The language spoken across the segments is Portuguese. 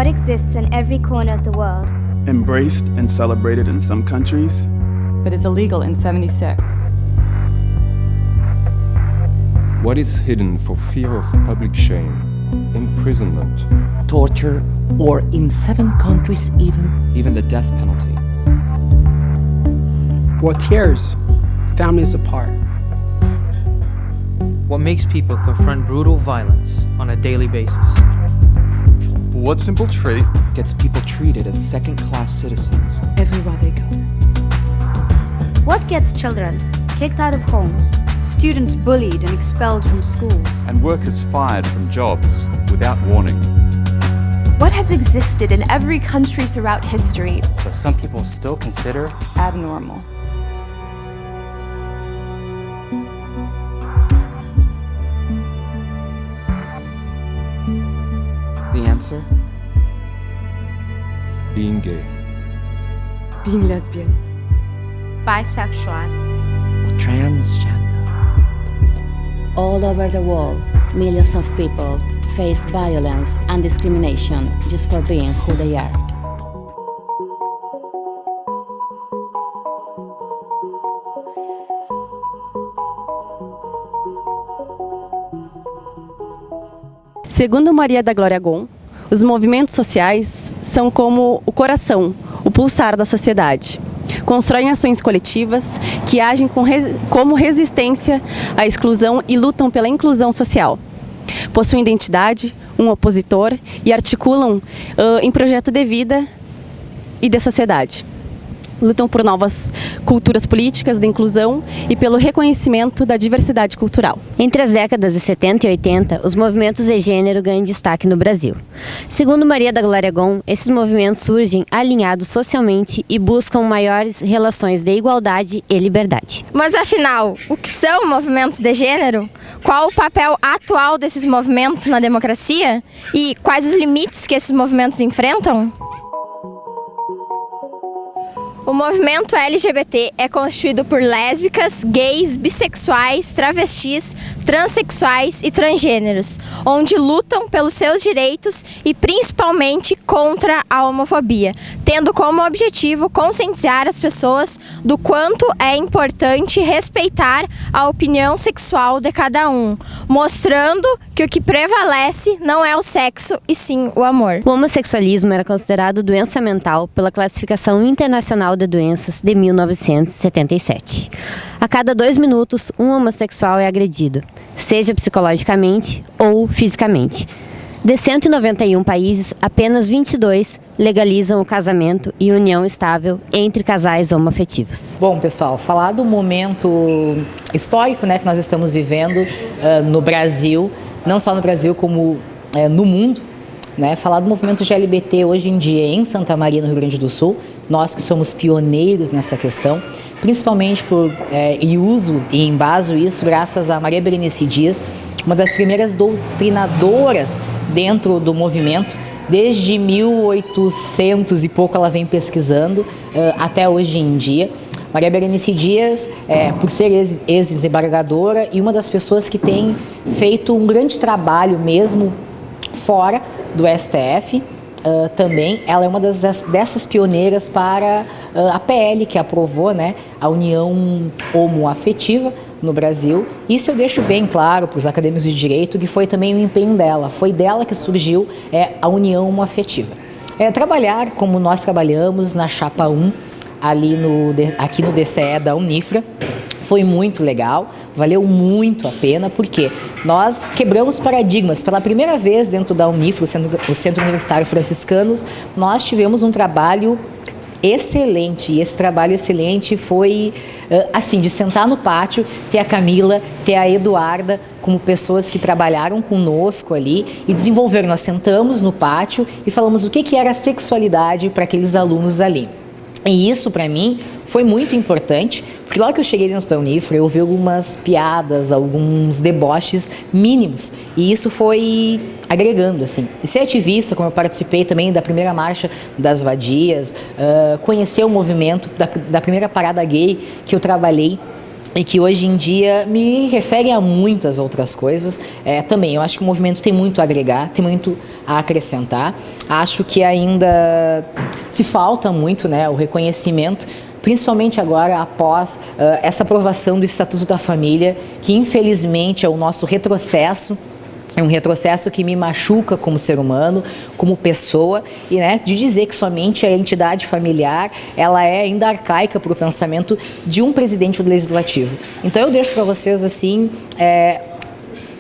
What exists in every corner of the world? Embraced and celebrated in some countries, but is illegal in 76. What is hidden for fear of public shame, imprisonment, torture, or in 7 countries even the death penalty. What tears families apart? What makes people confront brutal violence on a daily basis? What simple trait gets people treated as second-class citizens everywhere they go? What gets children kicked out of homes? Students bullied and expelled from schools. and workers fired from jobs without warning. What has existed in every country throughout history, but some people still consider Abnormal. The answer? being gay. Being lesbian. Bisexual. transgender. All over the world, millions of people face violence and discrimination just for being who they are. Segundo Maria da Glória Gon, os movimentos sociais são como o coração, o pulsar da sociedade. Constroem ações coletivas que agem como resistência à exclusão e lutam pela inclusão social. Possuem identidade, um opositor e articulam em projeto de vida e de sociedade. Lutam por novas culturas políticas de inclusão e pelo reconhecimento da diversidade cultural. Entre as décadas de 70 e 80, os movimentos de gênero ganham destaque no Brasil. Segundo Maria da Glória Gon, esses movimentos surgem alinhados socialmente e buscam maiores relações de igualdade e liberdade. Mas afinal, o que são movimentos de gênero? Qual o papel atual desses movimentos na democracia? E quais os limites que esses movimentos enfrentam? O movimento LGBT é constituído por lésbicas, gays, bissexuais, travestis, transexuais e transgêneros, onde lutam pelos seus direitos e principalmente contra a homofobia, tendo como objetivo conscientizar as pessoas do quanto é importante respeitar a opinião sexual de cada um, mostrando que o que prevalece não é o sexo e sim o amor. O homossexualismo era considerado doença mental pela Classificação Internacional de Doenças de 1977. A cada 2 minutos, um homossexual é agredido, seja psicologicamente ou fisicamente. De 191 países, apenas 22 legalizam o casamento e união estável entre casais homoafetivos. Bom, pessoal, falar do momento histórico, que nós estamos vivendo no Brasil, não só no Brasil como no mundo, falar do movimento LGBT hoje em dia em Santa Maria, no Rio Grande do Sul, nós que somos pioneiros nessa questão, principalmente e uso e embaso isso graças a Maria Berenice Dias, uma das primeiras doutrinadoras dentro do movimento. Desde 1800 e pouco ela vem pesquisando até hoje em dia. Maria Berenice Dias, por ser ex-desembargadora e uma das pessoas que tem feito um grande trabalho mesmo fora do STF, também ela é uma dessas pioneiras para a PL que aprovou a união homoafetiva no Brasil. Isso eu deixo bem claro para os acadêmicos de direito que foi também o empenho dela, foi dela que surgiu a união homoafetiva. Trabalhar como nós trabalhamos na Chapa 1, aqui no DCE da Unifra, foi muito legal, valeu muito a pena, porque nós quebramos paradigmas. Pela primeira vez dentro da Unifra, o Centro Universitário Franciscanos, nós tivemos um trabalho excelente, e esse trabalho excelente foi de sentar no pátio, ter a Camila, ter a Eduarda como pessoas que trabalharam conosco ali e desenvolveram. Nós sentamos no pátio e falamos o que era sexualidade para aqueles alunos ali. E isso, para mim, foi muito importante, porque logo que eu cheguei dentro da Unifra, eu ouvi algumas piadas, alguns deboches mínimos, e isso foi agregando, E ser ativista, como eu participei também da primeira marcha das vadias, conhecer o movimento da primeira parada gay que eu trabalhei e que hoje em dia me refere a muitas outras coisas. Também, eu acho que o movimento tem muito a agregar, tem muito a acrescentar. Acho que ainda se falta muito, né, o reconhecimento, principalmente agora após essa aprovação do Estatuto da Família, que infelizmente é o nosso retrocesso. É um retrocesso que me machuca como ser humano, como pessoa, e de dizer que somente a entidade familiar ela é ainda arcaica para o pensamento de um presidente do Legislativo. Então eu deixo para vocês assim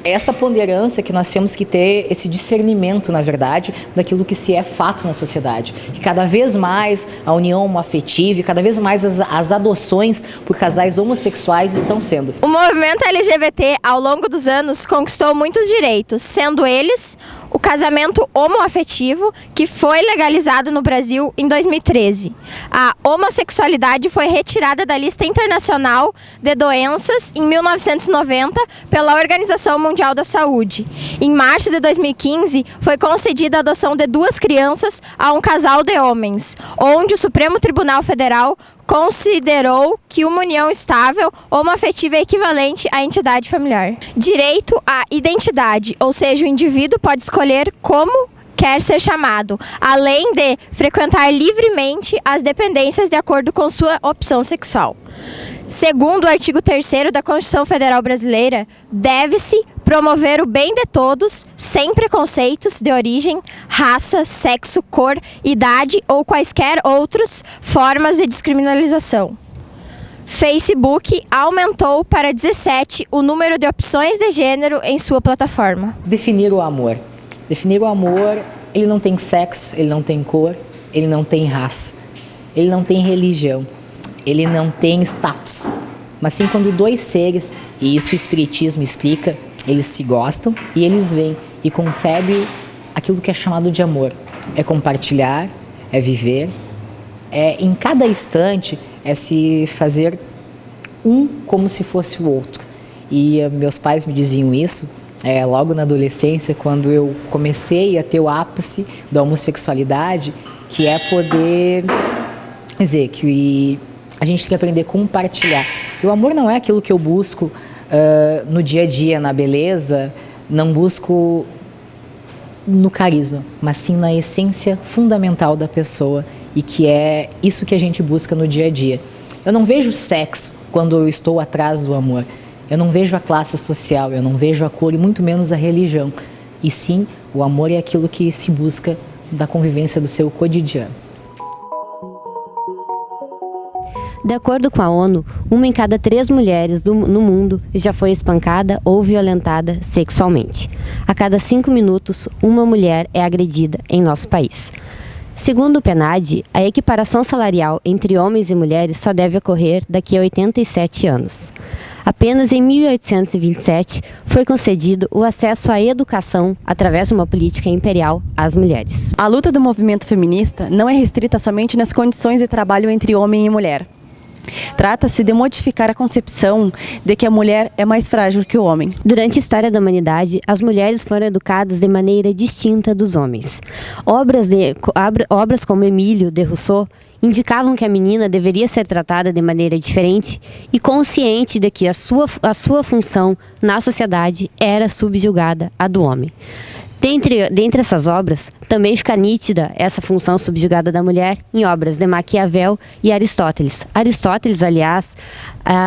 essa ponderância que nós temos que ter, esse discernimento, na verdade, daquilo que se é fato na sociedade. Que cada vez mais a união homoafetiva e cada vez mais as adoções por casais homossexuais estão sendo. O movimento LGBT, ao longo dos anos, conquistou muitos direitos, sendo eles o casamento homoafetivo, que foi legalizado no Brasil em 2013. A homossexualidade foi retirada da lista internacional de doenças em 1990 pela Organização Mundial da Saúde. Em março de 2015, foi concedida a adoção de 2 crianças a um casal de homens, onde o Supremo Tribunal Federal considerou que uma união estável homoafetiva é equivalente à entidade familiar. Direito à identidade, ou seja, o indivíduo pode escolher como quer ser chamado, além de frequentar livremente as dependências de acordo com sua opção sexual. Segundo o artigo 3º da Constituição Federal Brasileira, deve-se promover o bem de todos, sem preconceitos de origem, raça, sexo, cor, idade ou quaisquer outras formas de descriminalização. Facebook aumentou para 17 o número de opções de gênero em sua plataforma. Definir o amor. Definir o amor, ele não tem sexo, ele não tem cor, ele não tem raça, ele não tem religião, ele não tem status. Mas sim quando 2 seres, e isso o Espiritismo explica, eles se gostam e eles veem e concebem aquilo que é chamado de amor. É compartilhar, é viver, em cada instante é se fazer um como se fosse o outro. E meus pais me diziam isso logo na adolescência, quando eu comecei a ter o ápice da homossexualidade, que é poder dizer que a gente tem que aprender a compartilhar. E o amor não é aquilo que eu busco no dia a dia, na beleza, não busco no carisma, mas sim na essência fundamental da pessoa, e que é isso que a gente busca no dia a dia. Eu não vejo sexo quando eu estou atrás do amor. Eu não vejo a classe social, eu não vejo a cor e muito menos a religião. E sim, o amor é aquilo que se busca da convivência do seu cotidiano. De acordo com a ONU, 1 em cada 3 mulheres no mundo já foi espancada ou violentada sexualmente. A cada 5 minutos, uma mulher é agredida em nosso país. Segundo o PNAD, a equiparação salarial entre homens e mulheres só deve ocorrer daqui a 87 anos. Apenas em 1827 foi concedido o acesso à educação através de uma política imperial às mulheres. A luta do movimento feminista não é restrita somente nas condições de trabalho entre homem e mulher. Trata-se de modificar a concepção de que a mulher é mais frágil que o homem. Durante a história da humanidade, as mulheres foram educadas de maneira distinta dos homens. Obras como Emílio de Rousseau indicavam que a menina deveria ser tratada de maneira diferente e consciente de que a sua função na sociedade era subjugada à do homem. Dentre essas obras, também fica nítida essa função subjugada da mulher em obras de Maquiavel e Aristóteles. Aristóteles, aliás,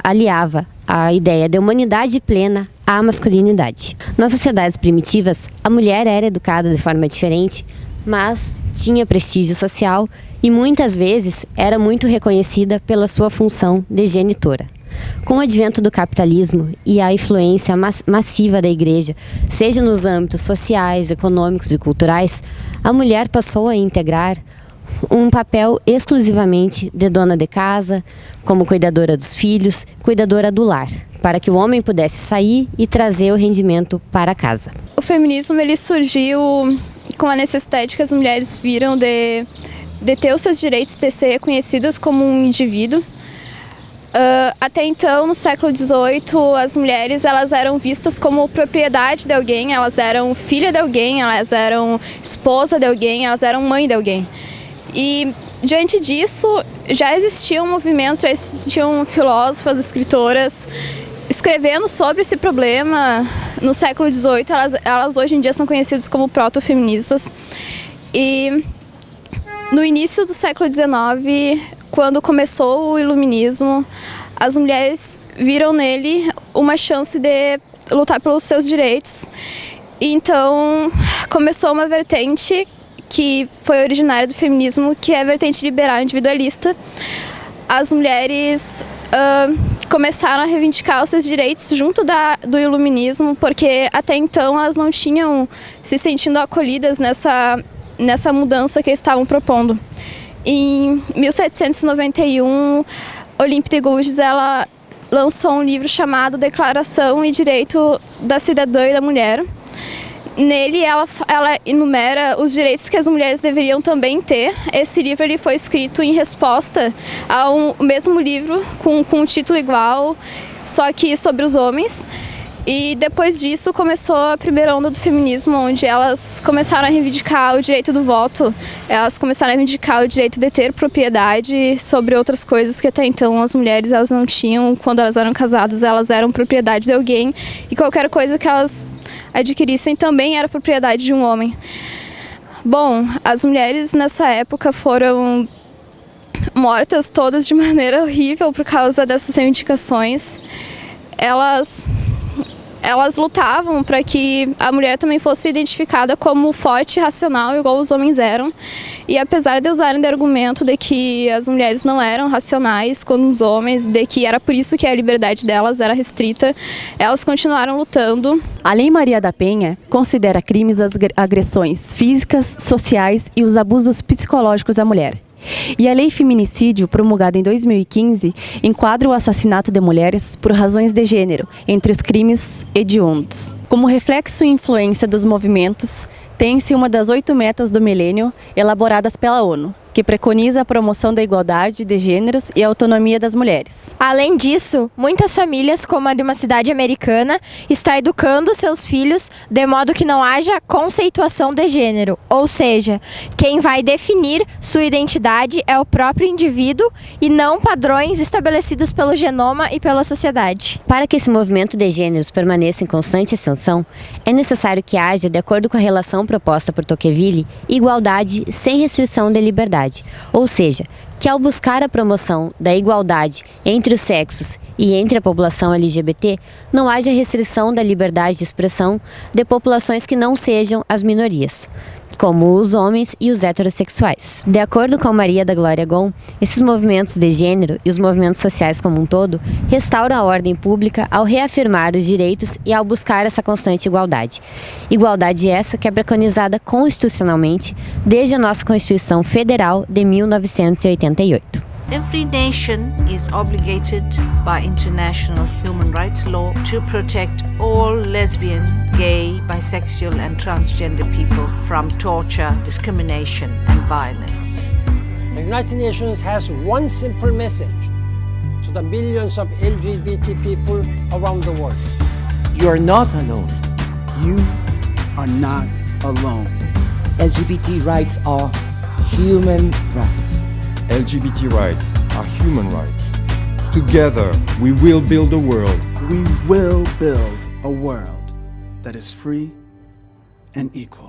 aliava a ideia de humanidade plena à masculinidade. Nas sociedades primitivas, a mulher era educada de forma diferente, mas tinha prestígio social e muitas vezes era muito reconhecida pela sua função de genitora. Com o advento do capitalismo e a influência massiva da igreja, seja nos âmbitos sociais, econômicos e culturais, a mulher passou a integrar um papel exclusivamente de dona de casa, como cuidadora dos filhos, cuidadora do lar, para que o homem pudesse sair e trazer o rendimento para casa. O feminismo ele surgiu com a necessidade que as mulheres viram de ter os seus direitos, de ser reconhecidas como um indivíduo. Até então, no século XVIII, as mulheres elas eram vistas como propriedade de alguém, elas eram filha de alguém, elas eram esposa de alguém, elas eram mãe de alguém. E diante disso, já existiam movimentos, já existiam filósofas, escritoras escrevendo sobre esse problema no século XVIII. Elas hoje em dia são conhecidas como proto-feministas. E no início do século XIX, quando começou o iluminismo, as mulheres viram nele uma chance de lutar pelos seus direitos. E então começou uma vertente que foi originária do feminismo, que é a vertente liberal individualista. As mulheres começaram a reivindicar os seus direitos junto do iluminismo, porque até então elas não tinham se sentindo acolhidas nessa mudança que eles estavam propondo. Em 1791, Olympe de Gouges, ela lançou um livro chamado Declaração e Direito da Cidadã e da Mulher. Nele, ela enumera os direitos que as mulheres deveriam também ter. Esse livro ele foi escrito em resposta ao mesmo livro, com um título igual, só que sobre os homens. E depois disso começou a primeira onda do feminismo, onde elas começaram a reivindicar o direito do voto, elas começaram a reivindicar o direito de ter propriedade sobre outras coisas que até então as mulheres elas não tinham. Quando elas eram casadas, elas eram propriedade de alguém, e qualquer coisa que elas adquirissem também era propriedade de um homem. Bom, as mulheres nessa época foram mortas todas de maneira horrível por causa dessas reivindicações. Elas lutavam para que a mulher também fosse identificada como forte e racional, igual os homens eram. E apesar de usarem de argumento de que as mulheres não eram racionais como os homens, de que era por isso que a liberdade delas era restrita, elas continuaram lutando. A Lei Maria da Penha considera crimes as agressões físicas, sociais e os abusos psicológicos à mulher. E a Lei Feminicídio, promulgada em 2015, enquadra o assassinato de mulheres por razões de gênero entre os crimes hediondos. Como reflexo e influência dos movimentos, tem-se uma das 8 metas do milênio elaboradas pela ONU, que preconiza a promoção da igualdade de gêneros e a autonomia das mulheres. Além disso, muitas famílias, como a de uma cidade americana, estão educando seus filhos de modo que não haja conceituação de gênero, ou seja, quem vai definir sua identidade é o próprio indivíduo e não padrões estabelecidos pelo genoma e pela sociedade. Para que esse movimento de gêneros permaneça em constante ascensão, é necessário que haja, de acordo com a relação proposta por Tocqueville, igualdade sem restrição de liberdade, ou seja, que ao buscar a promoção da igualdade entre os sexos e entre a população LGBT, não haja restrição da liberdade de expressão de populações que não sejam as minorias, como os homens e os heterossexuais. De acordo com Maria da Glória Gon, esses movimentos de gênero e os movimentos sociais como um todo restauram a ordem pública ao reafirmar os direitos e ao buscar essa constante igualdade. Igualdade essa que é preconizada constitucionalmente desde a nossa Constituição Federal de 1988. Every nation is obligated by international human rights law to protect all lesbian, gay, bisexual and transgender people from torture, discrimination and violence. The United Nations has one simple message to the millions of LGBT people around the world. You are not alone. You are not alone. LGBT rights are human rights. LGBT rights are human rights. Together, we will build a world. We will build a world that is free and equal.